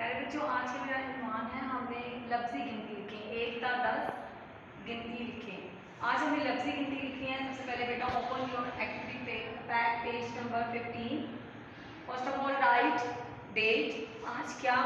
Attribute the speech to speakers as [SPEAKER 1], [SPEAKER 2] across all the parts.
[SPEAKER 1] प्यारे बच्चों, आज का मेरा अनुमान है हमने लफ्जी गिनती लिखी, 1 ता 10 गिनती लिखी। आज हमने लफ्जी गिनती लिखी है। सबसे पहले बेटा open your activity pack page number 15। First of all right date. आज क्या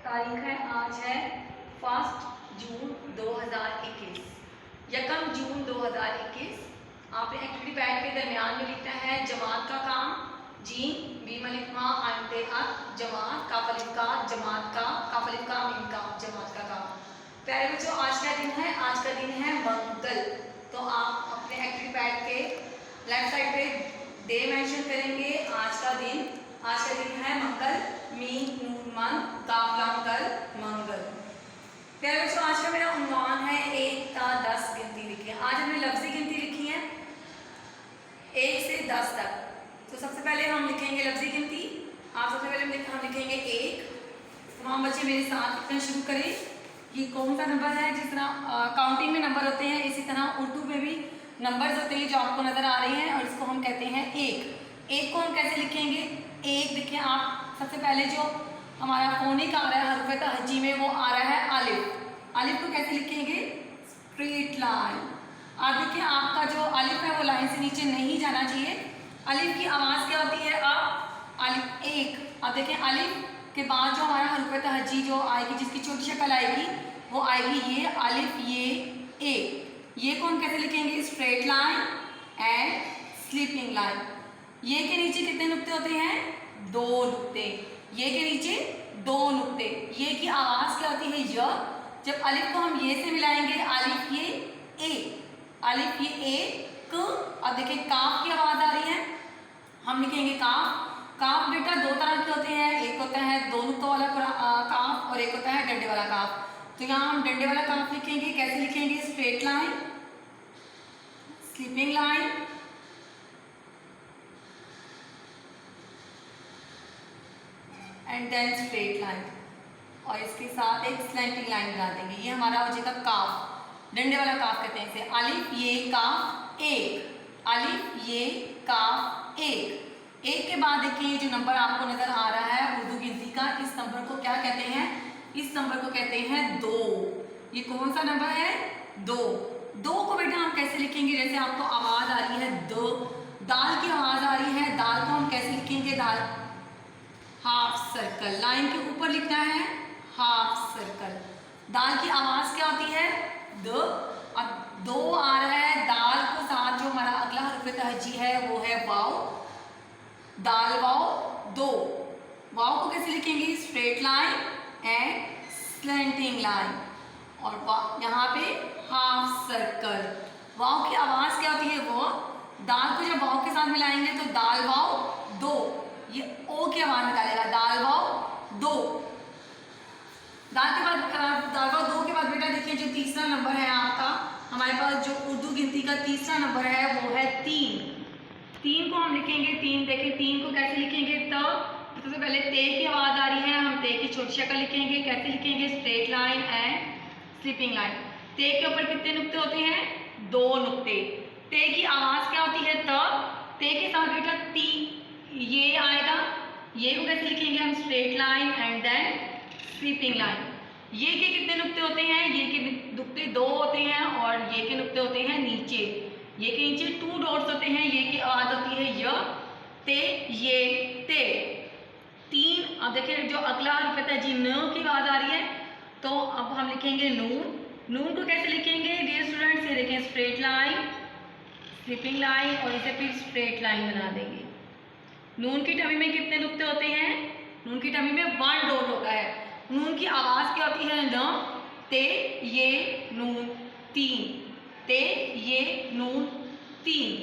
[SPEAKER 1] तारीख है? आज है 1 जून 2021, यकम जून 2021। आपने एक्टिविटी पैड के दरमियान में लिखना है जमात का काम, जीन बीम अलिफ मा आइंते अत, जमात काफ अलिफ का, जमात का काफ अलिफ का मीम का, जमात का काम। प्यारे बच्चों, आज का दिन है? आज का दिन है मंगल। तो आप अपने एक्टिविटी पैड के लेफ्ट साइड पे डे मेंशन करेंगे। आज का दिन है मंगल, मीम नून मन काफ लाम कल मंगल। प्यारे बच्चों, आज का मेरा उन्वान है 1 ता 10 गिनती लिखी है। आज हमने लफ्जी गिनती लिखी है 1 से 10 तक। तो सबसे पहले हम लिखेंगे लफ्जी गिनती। आप सबसे पहले हम लिखेंगे 1। तमाम बच्चे मेरे साथ लिखना शुरू करें। ये कौन सा नंबर है? जिस तरह काउंटिंग में नंबर होते हैं, इसी तरह उर्दू में भी नंबर्स होते हैं जो आपको नज़र आ रहे हैं, और इसको हम कहते हैं 1। 1 को हम कैसे लिखेंगे? 1 देखिए आप, सबसे पहले जो हमारा फोनिक आ रहा है हरफ तहजी में, वो आ रहा है अलिफ। अलिफ को कैसे लिखेंगे? Straight line. अब देखिए आपका जो अलिफ है वो लाइन से नीचे नहीं जाना चाहिए। अलिफ की आवाज़ क्या होती है? अलिफ 1। अब देखिए अलिफ के बाद जो हमारा हरफ तहजी जो आएगी, जिसकी छोटी शक्ल आएगी, वो आएगी ये अलिफ, ये ए। ये को हम कैसे लिखेंगे? Straight line and sleeping line. ये के नीचे कितने नुक्ते होते हैं? 2 नुक्ते। ये के नीचे 2 नुक्ते। ये की आवाज़ क्या होती है? य। जब अलिफ को हम ये से मिलाएंगे, अलिफ ये ए, अलिफ ये ए क। अब देखिए काफ की आवाज़ आ रही है, हम लिखेंगे काफ। काफ बेटा 2 तरह के होते हैं, एक होता है 2 नुक्तों वाला काफ और एक होता है डंडे वाला काफ। तो यहाँ हम डंडे वाला काफ लिखेंगे। कैसे लिखेंगे? Straight line, sleeping line and then straight line, और इसके साथ एक स्लैंटिंग लाइन बना देंगे। ये हमारा हो जाएगा काफ, डंडे वाला काफ कहते हैं इसे। अलिफ ये काफ 1, अलिफ ये काफ 1। 1 के बाद देखिए ये जो नंबर आपको नजर आ रहा है उर्दू गिनती का, इस नंबर को क्या कहते हैं? इस नंबर को कहते हैं 2। ये कौन सा नंबर है? 2। 2 को बेटा हम कैसे लिखेंगे? जैसे आपको आवाज आ रही है द, दाल की आवाज आ रही है, दाल को हम कैसे लिखेंगे? दाल हाफ सर्कल, लाइन के ऊपर लिखना है हाफ सर्कल। दाल की आवाज क्या होती है? द। अब 2 आ रहा है, दाल को साथ जो हमारा अगला हरफ तहजी है वो है वाव, दाल वाव 2। वाव को कैसे लिखेंगे? Straight line and slanting line, और यहाँ पे हाफ सर्कल। वाव की आवाज क्या होती है? वो दाल को जब वाव के साथ मिलाएंगे तो दाल वाव 2, ये ओ की आवाज निकालेगा, दाल वाव 2। दाल के बाद दाल वाव 2 के बाद बेटा देखिए जो तीसरा नंबर है आपका, हमारे पास जो उर्दू गिनती का तीसरा नंबर है वो है 3। 3 को हम लिखेंगे 3। देखिए 3 को कैसे लिखेंगे? सबसे पहले ते की आवाज़ आ रही है, हम ते की छोटी शक्ल लिखेंगे। कैसे लिखेंगे? Straight line and sleeping line. ते के ऊपर कितने नुक्ते होते हैं? 2 नुक्ते। ते की आवाज़ क्या होती है? त। ते के साथ बेटा ती ये आएगा। ये को कैसे लिखेंगे हम? Straight line and then sleeping line. ये के कितने नुक्ते होते हैं? ये के नुक्ते 2 होते हैं, और ये के नुक्ते होते हैं नीचे। ये के नीचे 2 डॉट्स होते हैं। ये की आवाज होती है य, ते, ये, ते। 3। अब देखिए जो अगला हरफ है जी न की आवाज आ रही है, तो अब हम लिखेंगे नून। नून को कैसे लिखेंगे डियर स्टूडेंट्स? ये देखें स्ट्रेट लाइन, स्लीपिंग लाइन, और इसे फिर स्ट्रेट लाइन बना देंगे। नून की टमी में कितने नुक्ते होते हैं? नून की टमी में 1 डॉट होता है। नून की आवाज़ क्या होती है? न, ते, ये, नून 3, ते, ये, नून 3।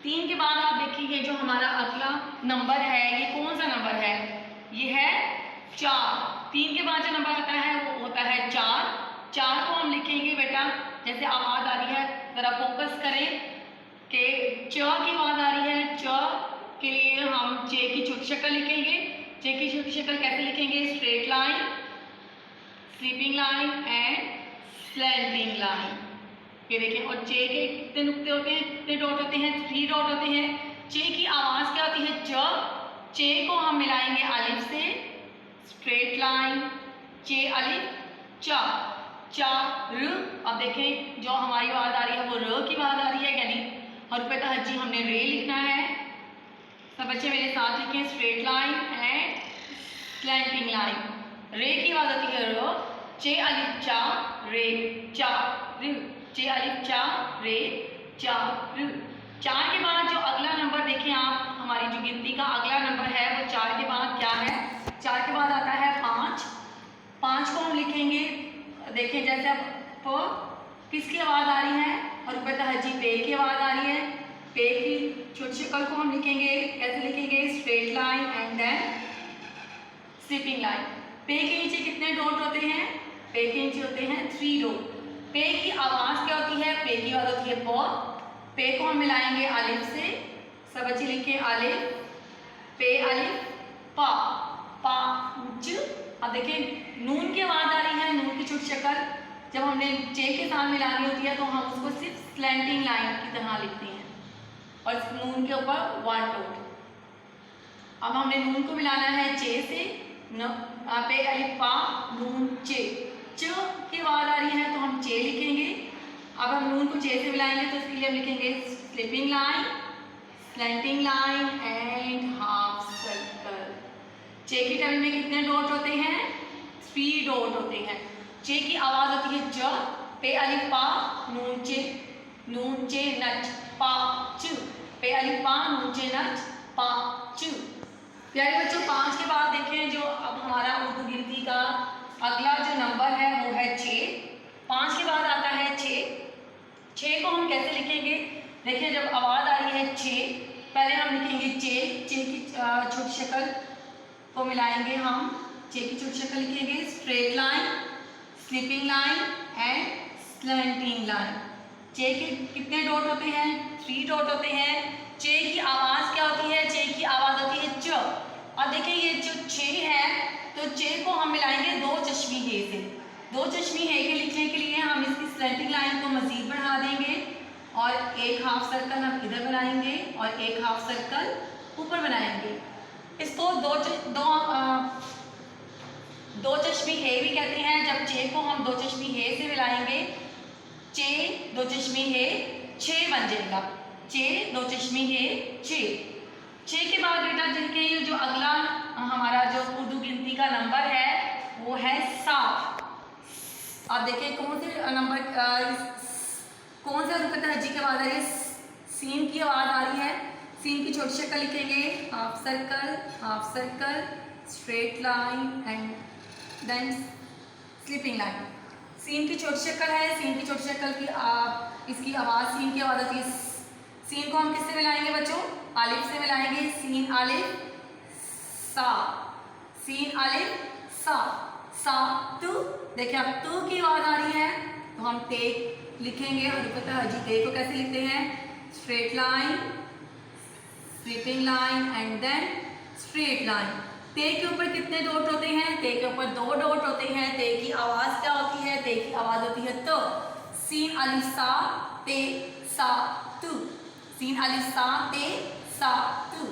[SPEAKER 1] 3 के बाद आप देखिए जो हमारा अगला नंबर है, ये कौन सा नंबर है? ये है 4। 3 के बाद जो नंबर आता है वो होता है 4। 4 को हम लिखेंगे बेटा, जैसे आवाज़ आ रही है, ज़रा फोकस करें कि च की आवाज़ आ रही है। च के लिए हम चे की छोटी शक्ल लिखेंगे। चे की छोटी शक्ल कैसे लिखेंगे? Straight line, sleeping line and slanting line. ये देखें, और चे के कितने नुक्ते होते हैं? कितने डॉट होते हैं? 3 डॉट होते हैं। चे की आवाज़ क्या होती है? च। चे को हम मिलाएंगे अलिफ से, स्ट्रेट लाइन, चे अलिफ चा, चा र। अब देखें जो हमारी आवाज आ रही है वो र की आवाज आ रही है, यानी हरूफ तहज्जी हमने रे लिखना है। सब बच्चे मेरे साथ लिखें, straight line and slanting line. रे की आवाज आती है र, चे अलिफ चा रे चा र, चे अलिफ चा रे चा र। 4 के बाद जो अगला नंबर देखें आप, हमारी जो गिनती का अगला नंबर है वो 4 के बाद क्या है? 4 के बाद आता है 5। 5 को हम लिखेंगे, देखें जैसे अब प किसकी आवाज़ आ रही है? हरूफ तहज्जी पे की आवाज़ आ रही है। पे की छोटी शक्ल को हम लिखेंगे, कैसे लिखेंगे? Straight line and then slipping line. पे के नीचे कितने डॉट होते हैं? पे के नीचे होते हैं 3 डॉट। पे की आवाज़ क्या होती है? पे की आवाज़ होती है प। पे को हम मिलाएंगे अलिफ से, सब बच्चे लिखें अलिफ, पे अलिफ पा, पा च। अब देखिए नून की आवाज़ आ रही है, नून की छोटी शक्ल जब हमने चे के साथ मिलानी होती है तो हम उसको सिर्फ स्लैंटिंग लाइन की तरह लिखते हैं और नून के ऊपर 1 डॉट। अब हमने नून को मिलाना है चे से, पे अलिफ पा नून चे, च की आवाज़ आ रही है तो हम चे लिखेंगे। अब हम नून को चे से मिलाएंगे तो इसके लिए हम लिखेंगे slipping line, slanting line and half circle. चे की टर्म में कितने डॉट होते हैं? 3 डॉट होते हैं। चे की आवाज़ होती है ज, पे अलिफ पा नून चे नच पा च, पे अलिफ पा नून चे नच पा च। प्यारे बच्चों 5 के बाद देखें जो अब हमारा उर्दू गिनती का अगला जो नंबर है वो है 6। 5 के बाद आता है 6। 6 को हम कैसे लिखेंगे? देखिए जब आवाज़ आ रही है 6, पहले हम लिखेंगे चे की छोटी शक्ल को मिलाएंगे हम, चे की छोटी शक्ल लिखेंगे straight line, slipping line and slanting line. चे के कितने डॉट होते हैं? 3 डॉट होते हैं। चे की आवाज़ क्या होती है? चे की आवाज़ होती है च। और देखिए ये जो 6 है तो चे को हम मिलाएंगे 2 चश्मी हे से। 2 चश्मी हे के लिखने के लिए हम इसकी स्लैंटिंग लाइन को मज़ीद बढ़ा देंगे और एक हाफ सर्कल हम इधर बनाएंगे और एक हाफ सर्कल ऊपर बनाएंगे। इसको दो चश्मी हे भी कहते हैं। जब चे को हम 2 चश्मी हे से मिलाएंगे, चे 2 चश्मी हे 6 बन जाएगा। चे 2 चश्मी हे 6। 6 के बाद बेटा जिनके ये जो अगला हमारा जो उर्दू गिनती का नंबर है वो है 7। आप देखिए कौन से नंबर कौन से हरूफ तहज्जी की आवाज़ आ रही है? सीन की आवाज़ आ रही है। सीन की छोटी शक्ल लिखेंगे half circle, straight line and then slipping line. सीन की छोटी शक्ल है, सीन की छोटी शक्ल की इसकी आवाज़ सीन की आवाज़ आती है। सीन को हम किससे मिलाएंगे बच्चों? अलिफ से मिलाएंगे। सीन अलिफ सा, सीन अलिफ सा, सा तू। देखिए अब तू की आवाज़ आ रही है तो हम ते लिखेंगे। हरूफ तहज्जी ते को कैसे लिखते हैं? Straight line, slipping line and then straight line. ते के ऊपर कितने डॉट होते हैं? ते के ऊपर 2 डॉट होते हैं। ते की आवाज़ क्या होती है? ते की आवाज़ होती है तो। सीन अलिफ सा ते सा तू, सीन अलिफ सा ते सा तू।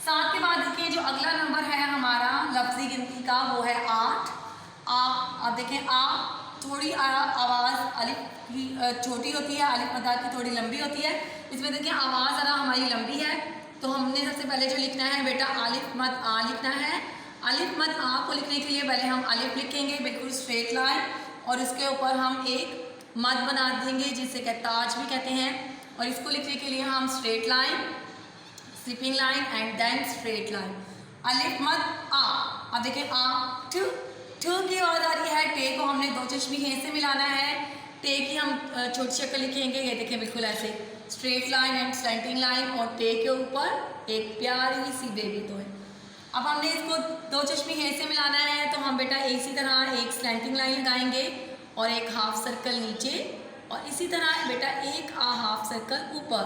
[SPEAKER 1] 7 के बाद देखिए जो अगला नंबर है हमारा लफ्ज़ी गिनती का वो है 8। अब देखें थोड़ी आवाज़ अलिफ की छोटी होती है, अलिफ मद्दा की थोड़ी लंबी होती है। इसमें देखिए आवाज़ ज़रा हमारी लंबी है तो हमने सबसे पहले जो लिखना है बेटा अलिफ मद आ लिखना है। अलिफ मद आ को लिखने के लिए पहले हम अलिफ लिखेंगे बिल्कुल स्ट्रेट लाइन और उसके ऊपर हम एक मद बना देंगे जिसे ताज भी कहते हैं। और इसको लिखने के लिए हम straight line, slipping line and then straight line. अलिफ मद आ। अब देखें ठ की आवाज़ आ रही है। टे को हमने 2 चश्मी हे से मिलाना है। टे की हम छोटी शक्ल लिखेंगे, ये देखें बिल्कुल ऐसे straight line and slanting line और टे के ऊपर एक प्यारी सी बेबी तो है। अब हमने इसको 2 चश्मी हे से मिलाना है तो हम बेटा इसी तरह एक स्लैंटिंग लाइन लगाएंगे और एक हाफ सर्कल नीचे और इसी तरह बेटा एक हाफ सर्कल ऊपर।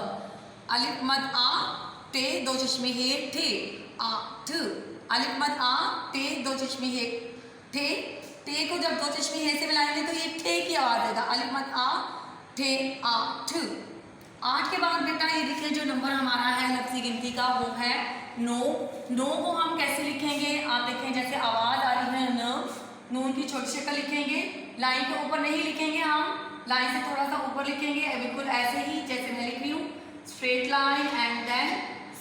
[SPEAKER 1] अलिफ मद आ टे 2 चश्मे हे ठे आ ठ। अलिफ मद आ टे 2 चश्मे हे ठे। टे को जब 2 चश्मे हे से मिलाएंगे तो ये ठे की आवाज़ देगा। अलिफ मद आ ठे आ ठ। 8 के बाद बेटा ये देखिए जो नंबर हमारा है लफ्ज़ी गिनती का वो है 9। 9 को हम कैसे लिखेंगे? आप देखें जैसे आवाज़ छोटी शक्ल लिखेंगे, लाइन के ऊपर नहीं लिखेंगे, हम लाइन से थोड़ा सा ऊपर लिखेंगे, बिल्कुल ऐसे ही जैसे मैं लिख रही हूँ, straight line and then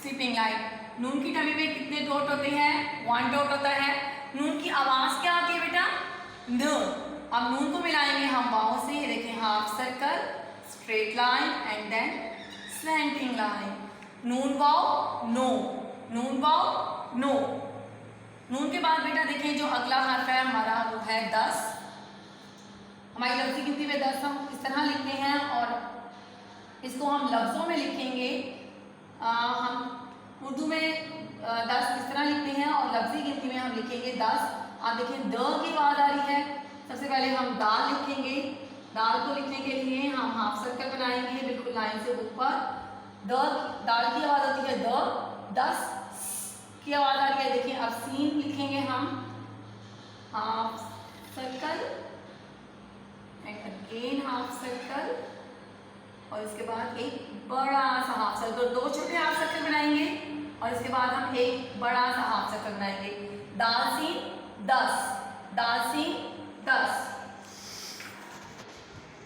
[SPEAKER 1] sleeping line. नून की टमी में कितने डॉट होते हैं? 1 डॉट होता है। नून की आवाज क्या आती है बेटा? न। अब नून को मिलाएंगे हम वाव से, ये देखें, half circle, straight line and then slanting line. नून वाव नो, नून वाव नो। नून के बाद बेटा देखें जो अगला हर्फ है हमारा वो है 10। हमारी लफ्ज़ी गिनती में 10 हम इस तरह लिखते हैं और इसको हम लफ्ज़ों में लिखेंगे। हम उर्दू में 10 इस तरह लिखते हैं और लफ्ज़ी गिनती में हम लिखेंगे 10। आप देखें द की आवाज़ आ रही है, सबसे पहले हम दाल लिखेंगे। दाल को लिखने के लिए हम हाफ सर्कल बनाएंगे बिल्कुल लाइन से ऊपर। दाल की आवाज़ होती है द। 10 की आवाज़ आ रही है, देखिए अब सीन लिखेंगे हम, half circle and again half circle और इसके बाद एक बड़ा सा हाफ सर्कल। 2 छोटे हाफ सर्कल बनाएंगे और इसके बाद हम एक बड़ा सा हाफ सर्कल बनाएंगे। दाल सीन 10, दाल सीन 10।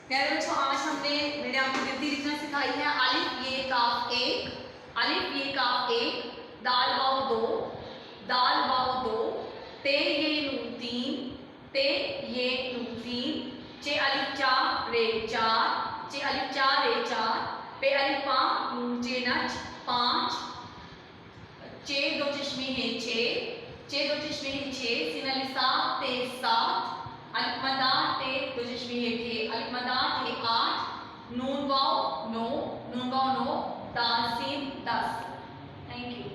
[SPEAKER 1] प्यारे बच्चों, आज मैंने आपको गिनती लिखना सिखाई है। अलिफ ये काफ 1, अलिफ ये काफ 1, दाल वाव 2, दाल वाव 2, ते ये नून 3, ते ये नून 3, चे अलिफ 4 रे 4, चे अलिफ 4 रे 4, पे अलिफ 5 नून चे नच 5, चे 2 चश्मे हैं 6, चे 2 चश्मे हैं 6, सिन अलिफ 7 ते 7, अलिफ मदा ते 2 चश्मे हैं 6, अलिफ मदा ते 8, नून वाव 9, नून वाव 9, दाल सीन 10। Thank you.